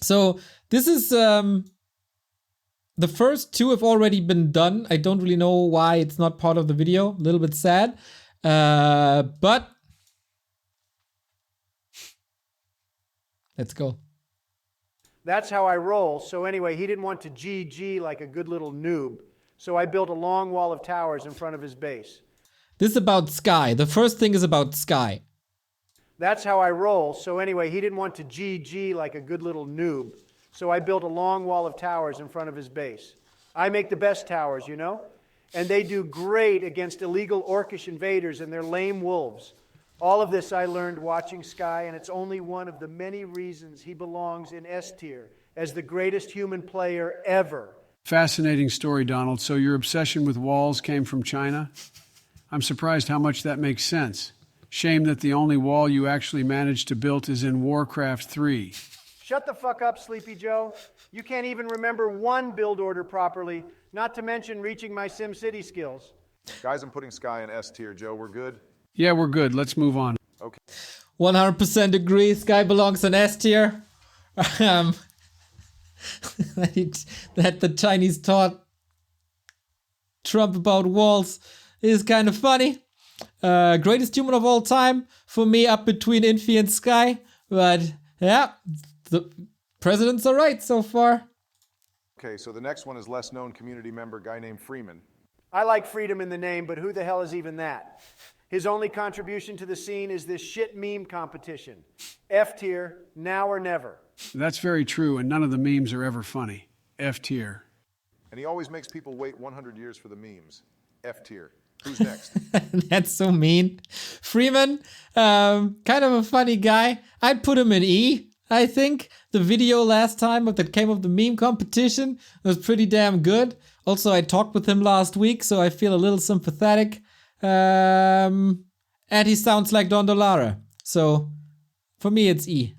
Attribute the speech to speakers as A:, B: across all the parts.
A: So this is the first two have already been done. I don't really know why it's not part of the video. A little bit sad. But let's go.
B: That's how I roll. So anyway, he didn't want to GG like a good little noob. So I built a long wall of towers in front of his base.
A: This is about Sky. The first thing is about Sky.
B: That's how I roll. So anyway, he didn't want to GG like a good little noob. So I built a long wall of towers in front of his base. I make the best towers, you know? And they do great against illegal Orcish invaders and their lame wolves. All of this I learned watching Sky, and it's only one of the many reasons he belongs in S tier as the greatest human player ever.
C: Fascinating story, Donald. So your obsession with walls came from China? I'm surprised how much that makes sense. Shame that the only wall you actually managed to build is in Warcraft 3.
B: Shut the fuck up, Sleepy Joe. You can't even remember one build order properly, not to mention reaching my SimCity skills.
D: Guys, I'm putting Sky in S tier. Joe, we're good?
C: Yeah, we're good. Let's move on.
D: Okay.
A: 100% agree. Sky belongs in S tier. That the Chinese taught Trump about walls is kind of funny. Greatest human of all time for me, up between Infi and Sky. But yeah, the presidents are right so far.
D: Okay, so the next one is less known community member, guy named Freeman.
B: I like freedom in the name, but who the hell is even that? His only contribution to the scene is this shit meme competition. F tier, now or never.
C: That's very true, and none of the memes are ever funny. F tier.
D: And he always makes people wait 100 years for the memes. F tier. Who's next?
A: That's so mean. Freeman, kind of a funny guy. I'd put him in E, I think. The video last time that came of the meme competition was pretty damn good. Also, I talked with him last week, so I feel a little sympathetic. And he sounds like Don Dolara. So, for me, it's E.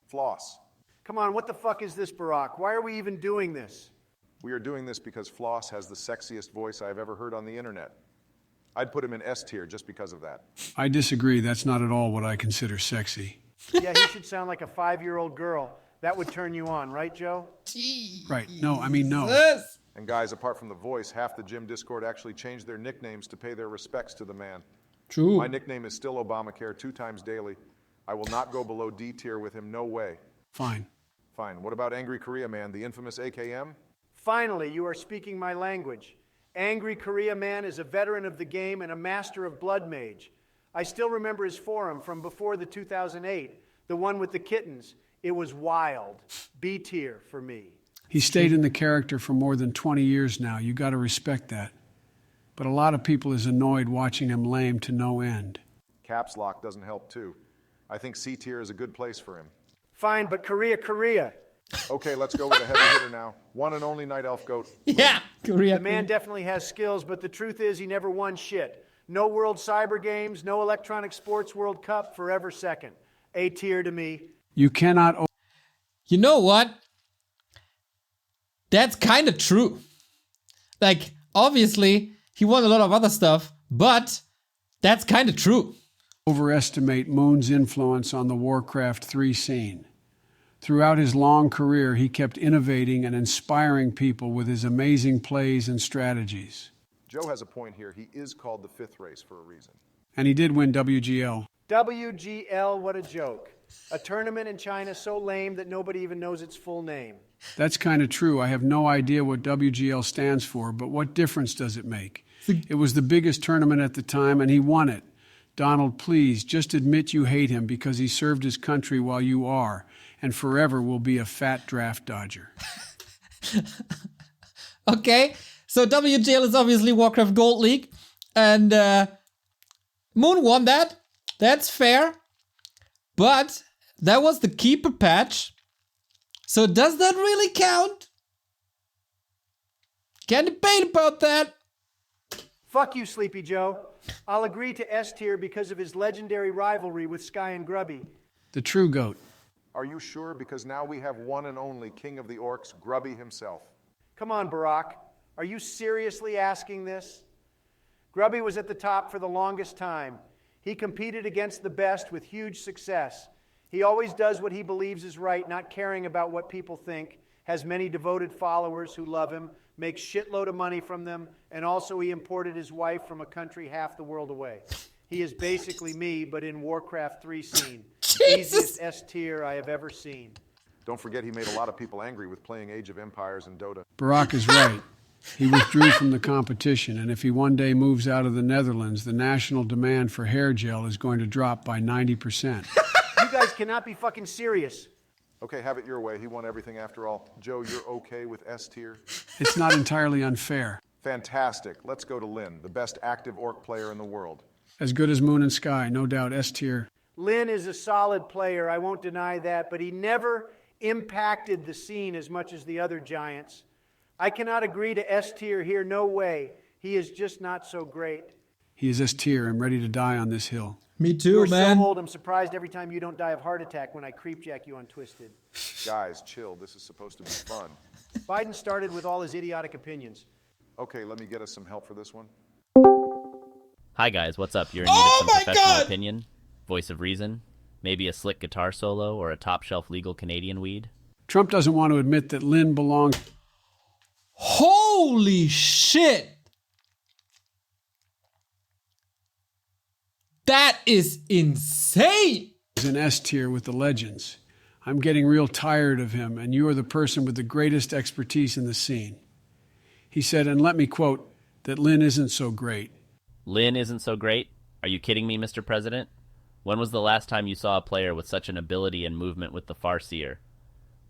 D: Floss.
B: Come on, what the fuck is this, Barack? Why are we even doing this?
D: We are doing this because Floss has the sexiest voice I've ever heard on the internet. I'd put him in S tier just because of that.
C: I disagree. That's not at all what I consider sexy.
B: Yeah, he should sound like a 5-year-old girl. That would turn you on, right, Joe?
C: Right. No, I mean, no.
A: Yes.
D: And guys, apart from the voice, half the gym Discord actually changed their nicknames to pay their respects to the man.
A: True.
D: My nickname is still Obamacare 2 times daily. I will not go below D tier with him, no way.
C: Fine.
D: Fine. What about Angry Korea Man, the infamous AKM?
B: Finally, you are speaking my language. Angry Korea Man is a veteran of the game and a master of Blood Mage. I still remember his forum from before the 2008, the one with the kittens. It was wild. B tier for me.
C: He stayed in the character for more than 20 years now. You got to respect that. But a lot of people is annoyed watching him lame to no end.
D: Caps lock doesn't help too. I think C tier is a good place for him.
B: Fine, but Korea.
D: Okay, let's go with a heavy hitter now. One and only Night Elf Goat.
A: Yeah, Korea.
B: The man definitely has skills, but the truth is he never won shit. No World Cyber Games, no Electronic Sports World Cup, forever second. A tier to me.
C: You cannot...
A: You know what? That's kind of true. Like, obviously, he won a lot of other stuff, but that's kind of true.
C: overestimate Moon's influence on the Warcraft 3 scene. Throughout his long career, he kept innovating and inspiring people with his amazing plays and strategies.
D: Joe has a point here. He is called the fifth race for a reason.
C: And he did win WGL.
B: WGL, what a joke. A tournament in China so lame that nobody even knows its full name.
C: That's kind of true. I have no idea what WGL stands for, but what difference does it make? It was the biggest tournament at the time, and he won it. Donald, please, just admit you hate him because he served his country while you are, and forever will be a fat draft dodger.
A: Okay, so WGL is obviously Warcraft Gold League, and Moon won that. That's fair. But that was the keeper patch. So does that really count? Can debate about that.
B: Fuck you, Sleepy Joe. I'll agree to S tier because of his legendary rivalry with Sky and Grubby.
C: The true GOAT.
D: Are you sure? Because now we have one and only king of the Orcs, Grubby himself.
B: Come on, Barack. Are you seriously asking this? Grubby was at the top for the longest time. He competed against the best with huge success. He always does what he believes is right, not caring about what people think, has many devoted followers who love him, makes shitload of money from them, and also he imported his wife from a country half the world away. He is basically me, but in Warcraft 3 scene. Easiest S tier I have ever seen.
D: Don't forget he made a lot of people angry with playing Age of Empires and Dota.
C: Barack is right. He withdrew from the competition, and if he one day moves out of the Netherlands, the national demand for hair gel is going to drop by 90%.
B: You guys cannot be fucking serious.
D: Okay, have it your way. He won everything after all. Joe, you're okay with S tier?
C: It's not entirely unfair.
D: Fantastic. Let's go to Lynn, the best active orc player in the world.
C: As good as Moon and Sky, no doubt S tier.
B: Lynn is a solid player, I won't deny that, but he never impacted the scene as much as the other giants. I cannot agree to S tier here, no way. He is just not so great.
C: He is S tier and ready to die on this hill.
A: Me too,
B: You're
A: man.
B: so old, I'm surprised every time you don't die of heart attack when I creepjack you on Twisted.
D: Guys, chill. This is supposed to be fun.
B: Biden started with all his idiotic opinions.
D: Okay, let me get us some help for this one.
E: Hi guys, what's up? You're in need of some professional opinion, voice of reason, maybe a slick guitar solo or a top-shelf legal Canadian weed?
C: Trump doesn't want to admit that Lynn belongs.
A: Holy shit! That is insane!
C: He's an S tier with the legends. I'm getting real tired of him, and you are the person with the greatest expertise in the scene. He said, and let me quote, that Lynn isn't so great.
E: Lynn isn't so great? Are you kidding me, Mr. President? When was the last time you saw a player with such an ability and movement with the CORSAIR?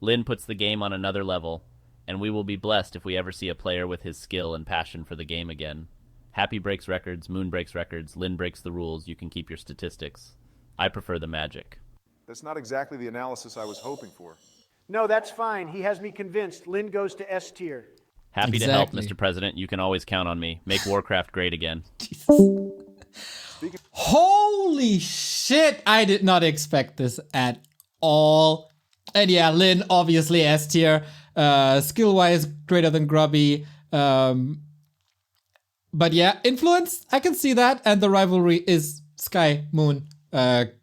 E: Lynn puts the game on another level, and we will be blessed if we ever see a player with his skill and passion for the game again. Happy breaks records, Moon breaks records, Lynn breaks the rules, you can keep your statistics. I prefer the magic.
D: That's not exactly the analysis I was hoping for.
B: No, that's fine. He has me convinced. Lynn goes to S tier.
E: Happy to help, Mr. President. You can always count on me. Make Warcraft great again.
A: Holy shit! I did not expect this at all. And yeah, Lynn, obviously S tier. Skill-wise, greater than Grubby. But yeah, influence, I can see that. And the rivalry is Sky, Moon,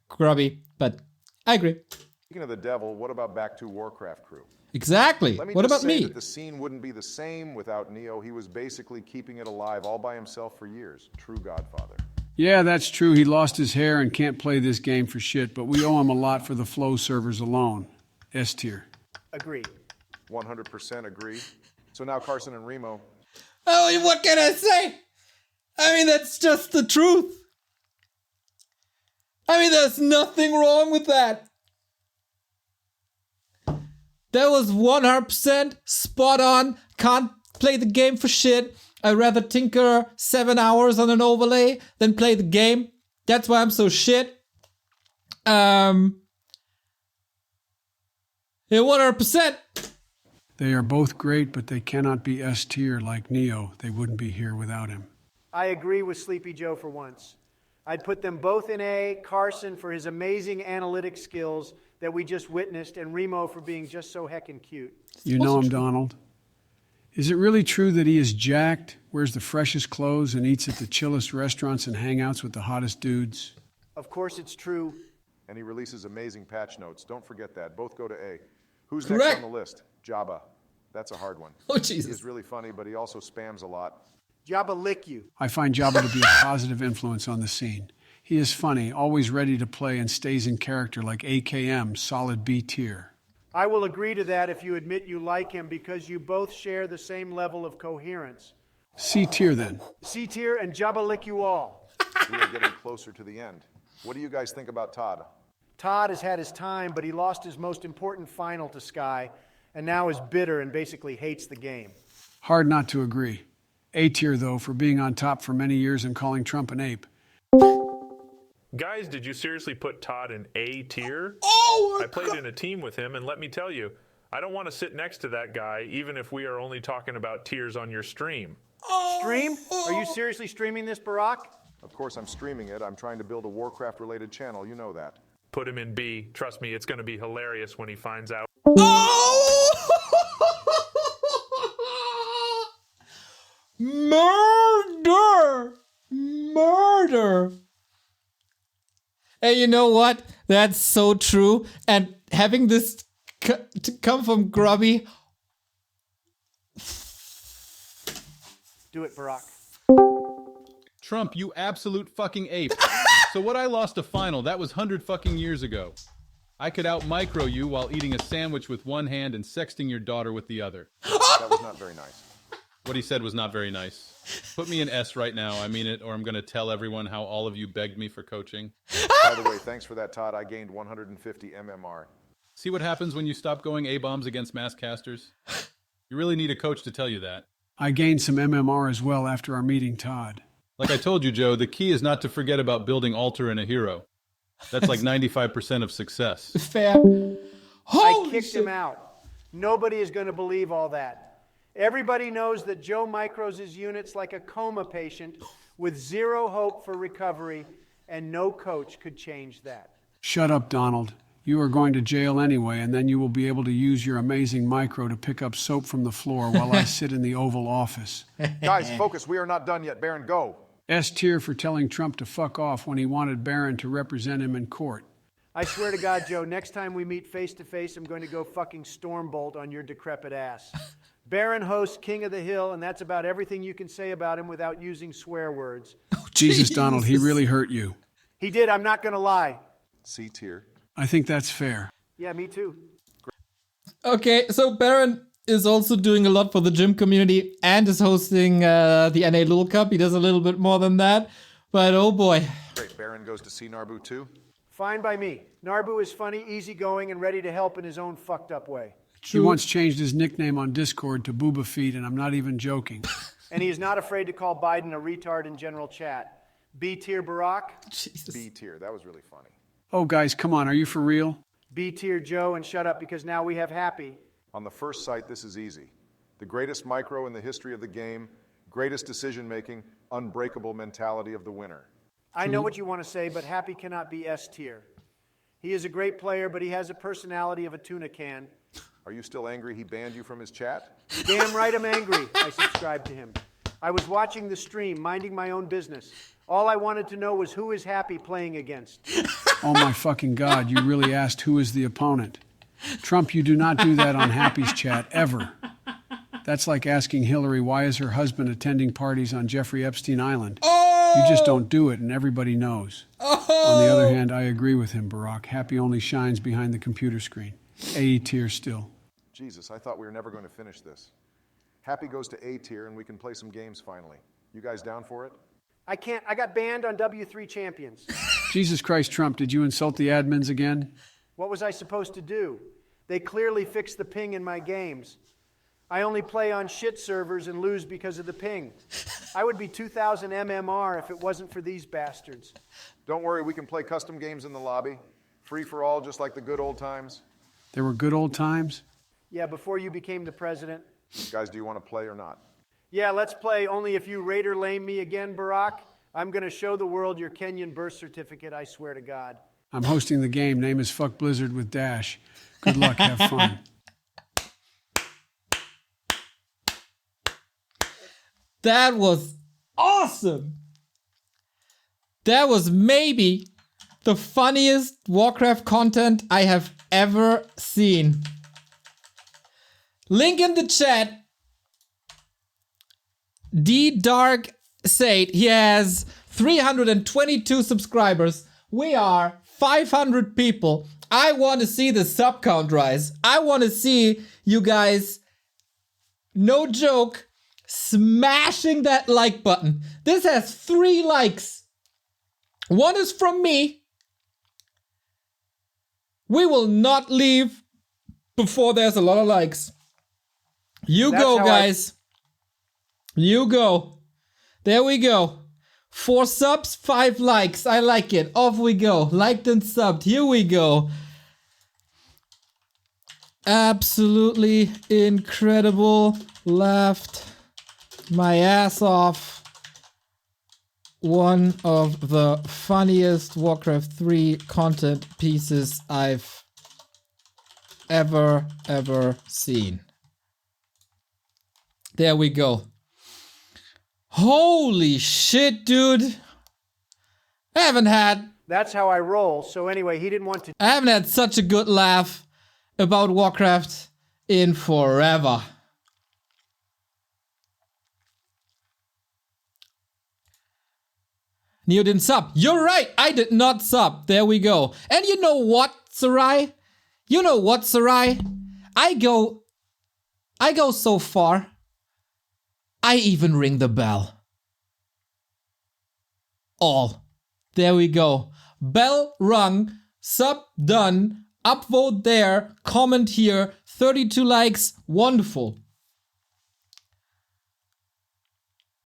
A: Grubby. But I agree.
D: Speaking of the devil, what about back to Warcraft crew?
A: Exactly.
D: Let me
A: What
D: just
A: about
D: say
A: me?
D: that the scene wouldn't be the same without Neo. He was basically keeping it alive all by himself for years. True godfather.
C: Yeah, that's true. He lost his hair and can't play this game for shit, but we owe him a lot for the flow servers alone. S tier.
B: Agree.
D: 100% agree. So now Carson and Remo.
A: Oh, what can I say? I mean, that's just the truth. I mean, there's nothing wrong with that. That was 100% spot on. Can't play the game for shit. I'd rather tinker 7 hours on an overlay than play the game. That's why I'm so shit. Yeah, 100%.
C: They are both great, but they cannot be S tier like Neo. They wouldn't be here without him.
B: I agree with Sleepy Joe for once. I'd put them both in A, Carson for his amazing analytic skills that we just witnessed, and Remo for being just so heckin' cute.
C: You know him, Donald. Is it really true that he is jacked, wears the freshest clothes, and eats at the chillest restaurants and hangouts with the hottest dudes?
B: Of course it's true.
D: And he releases amazing patch notes. Don't forget that. Both go to A. Who's
A: Correct.
D: next on the list? Jabba. That's a hard one.
A: Oh,
D: He
A: Jesus.
D: is really funny, but he also spams a lot.
B: Jabba lick you.
C: I find Jabba to be a positive influence on the scene. He is funny, always ready to play, and stays in character like AKM, solid B tier.
B: I will agree to that if you admit you like him because you both share the same level of coherence.
C: C tier then.
B: C tier and Jabba lick you all.
D: We are getting closer to the end. What do you guys think about Todd?
B: Todd has had his time, but he lost his most important final to Sky, and now is bitter and basically hates the game.
C: Hard not to agree. A tier, though, for being on top for many years and calling Trump an ape.
F: Guys, did you seriously put Todd in A tier?
A: Oh,
F: I played in a team with him, and let me tell you, I don't want to sit next to that guy, even if we are only talking about tiers on your stream.
B: Stream? Are you seriously streaming this, Barack?
D: Of course, I'm streaming it. I'm trying to build a Warcraft-related channel. You know that.
F: Put him in B. Trust me, it's going to be hilarious when he finds out.
A: Oh! Murder! Murder! And you know what? That's so true. And having this to come from Grubby.
B: Do it, Barack.
G: Trump, you absolute fucking ape. So what I lost a final, that was 100 fucking years ago. I could out-micro you while eating a sandwich with one hand and sexting your daughter with the other.
D: That was not very nice.
G: What he said was not very nice. Put me in S right now, I mean it, or I'm gonna tell everyone how all of you begged me for coaching.
D: By the way, thanks for that, Todd. I gained 150 MMR.
G: See what happens when you stop going A-bombs against mass casters? You really need a coach to tell you that.
C: I gained some MMR as well after our meeting, Todd.
G: Like I told you, Joe, the key is not to forget about building altar in a hero. That's like 95% of success.
A: Fair.
B: I kicked him out. Nobody is going to believe all that. Everybody knows that Joe micros his units like a coma patient with zero hope for recovery, and no coach could change that.
C: Shut up, Donald. You are going to jail anyway, and then you will be able to use your amazing micro to pick up soap from the floor while I sit in the Oval Office.
D: Guys, focus. We are not done yet. Baron, go.
C: S tier for telling Trump to fuck off when he wanted Barron to represent him in court.
B: I swear to God, Joe, next time we meet face to face, I'm going to go fucking stormbolt on your decrepit ass. Baron hosts King of the Hill, and that's about everything you can say about him without using swear words.
C: Oh, Jesus, Donald, he really hurt you.
B: He did, I'm not going to lie.
D: C tier.
C: I think that's fair.
B: Yeah, me too.
A: Okay, so Baron is also doing a lot for the gym community and is hosting the NA Little Cup. He does a little bit more than that, but oh boy.
D: Great. Baron goes to see Narbu too.
B: Fine by me. Narbu is funny, easygoing, and ready to help in his own fucked up way.
C: He once changed his nickname on Discord to Booba Feet, and I'm not even joking.
B: And he is not afraid to call Biden a retard in general chat. B tier Barack.
A: Jesus.
D: B tier. That was really funny.
C: Oh, guys, come on, are you for real?
B: B tier Joe, and shut up because now we have Happy.
D: On the first sight, this is easy. The greatest micro in the history of the game, greatest decision-making, unbreakable mentality of the winner.
B: I know what you want to say, but Happy cannot be S tier. He is a great player, but he has a personality of a tuna can.
D: Are you still angry he banned you from his chat?
B: Damn right I'm angry. I subscribed to him. I was watching the stream, minding my own business. All I wanted to know was who is Happy playing against.
C: Oh my fucking God, you really asked who is the opponent. Trump, you do not do that on Happy's chat, ever. That's like asking Hillary why is her husband attending parties on Jeffrey Epstein Island. You just don't do it, and everybody knows. On the other hand, I agree with him, Barack. Happy only shines behind the computer screen. A tier still.
D: Jesus, I thought we were never going to finish this. Happy goes to A tier, and we can play some games finally. You guys down for it?
B: I can't. I got banned on W3 Champions.
C: Jesus Christ, Trump, did you insult the admins again?
B: What was I supposed to do? They clearly fixed the ping in my games. I only play on shit servers and lose because of the ping. I would be 2,000 MMR if it wasn't for these bastards.
D: Don't worry, we can play custom games in the lobby. Free for all, just like the good old times.
C: There were good old times?
B: Yeah, before you became the president.
D: Guys, do you want to play or not?
B: Yeah, let's play, only if you Raider lame me again, Barack. I'm going to show the world your Kenyan birth certificate, I swear to God.
C: I'm hosting the game. Name is Fuck Blizzard with Dash. Good luck, have fun.
A: That was awesome. That was maybe the funniest Warcraft content I have ever seen. Link in the chat. D Dark Sate. He has 322 subscribers. We are 500 people. I want to see the sub count rise. I want to see you guys, no joke, smashing that like button. This has 3 likes. One is from me. We will not leave before there's a lot of likes. You
B: That's
A: go,
B: how
A: guys. You go. There we go. 4 subs, 5 likes. I like it. Off we go. Liked and subbed. Here we go. Absolutely incredible. Laughed my ass off. One of the funniest Warcraft 3 content pieces I've ever seen. There we go. Holy shit, dude. I haven't had
B: That's how I roll. So anyway, he didn't want to.
A: I haven't had such a good laugh about Warcraft in forever. Neo didn't sub. You're right, I did not sub. There we go. And you know what, Sarai? You know what, Sarai? I go so far, I even ring the bell. All. There we go. Bell rung, sub done, upvote there, comment here, 32 likes, wonderful.